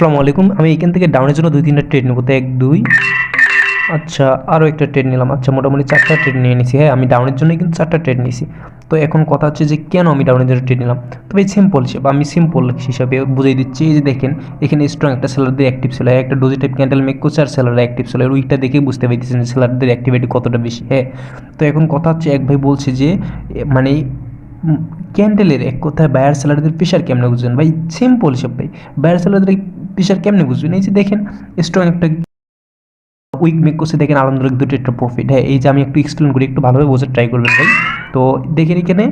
আসসালামু আলাইকুম। আমি এখান থেকে ডাউনের জন্য 2-3টা ট্রেড নেব। তো 1, 2 আচ্ছা আরও একটা ট্রেড নিলাম। আচ্ছা মোটামুটি 4টা ট্রেড নিয়ে নিছি। হ্যাঁ, আমি ডাউনের জন্যই কিন্তু 4টা ট্রেড নিছি। তো এখন কথা হচ্ছে যে কেন আমি ডাউনের জন্য ট্রেড নিলাম। তো ভাই সিম্পল হিসাব, আমি সিম্পল হিসাবে বুঝিয়ে দিচ্ছি। এই যে দেখেন এখানে স্ট্রং একটা সেলারদের অ্যাক্টিভ ছিল, একটা ডোজি টাইপ ক্যান্ডেল মেক করছে আর সেলাররা অ্যাক্টিভ ছিল। এর উইকটা দেখেই বুঝতে পারতেছেন যে সেলারদের অ্যাক্টিভিটি কতটা বেশি। হ্যাঁ, তো এখন কথা হচ্ছে এক ভাই বলছে যে মানে ক্যান্ডেলের এক কথায় বায়ার সেলারদের প্রেশার কেমনে বুঝবেন ভাই। সিম্পল হিসাব ভাই, বায়ার সেলারদের প্রেশার কেমনে বুঝবেন। এই যে দেখেন স্ট্রং একটা উইক মেক করছে, দেখেন আলহামদুলিল্লাহ দুটো একটা প্রফিট। হ্যাঁ, এই যে আমি একটু এক্সপ্লেন করি, একটু ভালোভাবে বোঝার ট্রাই করবেন ভাই। তো দেখেন এখানে,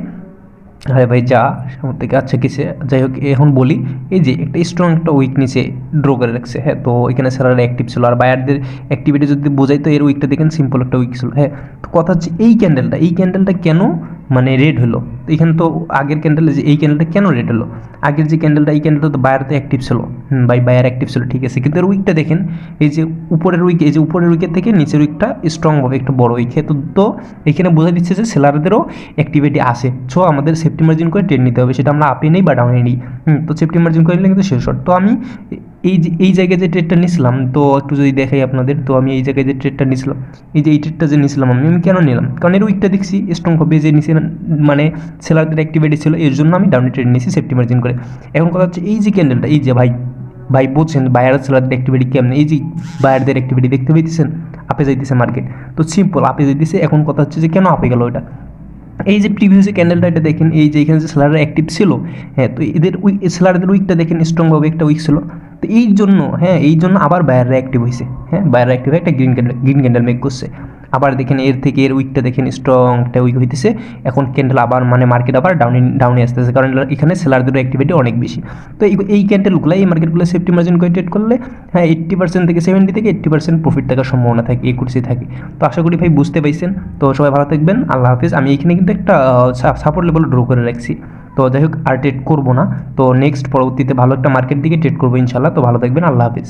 হ্যাঁ ভাই যা সামনে থেকে আচ্ছা কিসে যাই হোক, এখন বলি এই যে একটা স্ট্রং একটা উইক নিচে ড্র করে রাখছে। হ্যাঁ, তো এখানে সেলাররা অ্যাক্টিভ ছিল আর বায়ারদের অ্যাক্টিভিটি যদি বোঝাই তো এর উইকটা দেখেন সিম্পল একটা উইক ছিল। হ্যাঁ, তো কথা হচ্ছে এই ক্যান্ডেলটা কেন মানে রেড হলো। তো এখানে তো আগের ক্যান্ডেলে যে এই ক্যান্ডেলটা কেন রেড হলো, আগের যে ক্যান্ডেলটা এই ক্যান্ডেলটা তো বায়ার তো অ্যাক্টিভ ছিল। ভাই বায়ার অ্যাক্টিভ ছিল ঠিক আছে, কিন্তু এর উইকটা দেখেন এই যে উপরের উইক, এই যে উপরের উইকের থেকে নিচের উইকটা স্ট্রংভাবে একটু বড় উইক। তো এখানে বোঝা দিচ্ছে যে সেলারদেরও অ্যাক্টিভিটি আসে। সো আমাদের সেফটি মার্জিন করে ট্রেড নিতে হবে, সেটা আমরা আপে নেই বা ডাউনে নিই। তো সেফটি মার্জিন করে নিলে কিন্তু শেষ শর্ট। তো আমি এই জায়গায় যে ট্রেডটা নিয়েছিলাম, তো একটু যদি দেখাই আপনাদের, তো আমি এই জায়গায় যে ট্রেডটা নিয়েছিলাম, এই যে এই ট্রেডটা যে নিয়েছিলাম আমি কেন নিলাম, কারণ এর উইকটা দেখছি স্ট্রং হবে যে নিচে মানে সেলারদের অ্যাক্টিভিটি ছিল, এর জন্য আমি ডাউনে ট্রেড নিয়েছি সেফটি মার্জিন করে। এখন কথা হচ্ছে এই যে ক্যান্ডেলটা, এই যে ভাই ভাই বলছেন বায়ার সেলারদের অ্যাক্টিভিটি কেমন, এই যে বায়ারদের অ্যাক্টিভিটি দেখতে পেয়েছেন, আপে যাইতেছে মার্কেট। তো সিম্পল আপে যাইতেছে। এখন কথা হচ্ছে যে কেন আপে গেল এটা, এই যে প্রিভিয়াস যে ক্যান্ডেলটা এটা দেখেন, এই যে এখানে যে সেলাররা অ্যাক্টিভ ছিল। হ্যাঁ, তো এদের সেলারদের উইকটা দেখেন স্ট্রংভাবে একটা উইক ছিল। তো এই জন্য, হ্যাঁ এই জন্য আবার বায়াররা অ্যাক্টিভ হয়েছে। হ্যাঁ, বায়াররা অ্যাক্টিভ হয়ে একটা গ্রিন ক্যান্ডেল মেক করছে। আবার দেখেন এর থেকে এর উইকটা দেখেন স্ট্রং একটা উইক হইতেছে। এখন ক্যান্ডেল আবার মানে মার্কেট আবার ডাউনে আসতেছে, কারণ এখানে সেলারদের অ্যাক্টিভিটি অনেক বেশি। তো এই ক্যান্ডেলগুলো এই মার্কেটগুলো সেফটি মার্জিন করে ট্রেড করলে হ্যাঁ 80% থেকে 70% প্রফিট থাকার সম্ভাবনা থাকে, একুরেসি থাকে। তো আশা করি ভাই বুঝতে পাইছেন। তো সবাই ভালো থাকবেন, আল্লাহ হাফিজ। আমি এখানে কিন্তু একটা সাপোর্ট লেভেল ড্র করে রাখছি। তো যাই হোক আর ট্রেড করবো না। তো নেক্সট পরবর্তীতে ভালো একটা মার্কেট দিকে ট্রেড করবো ইনশাল্লাহ। তো ভালো থাকবেন, আল্লাহ হাফিজ।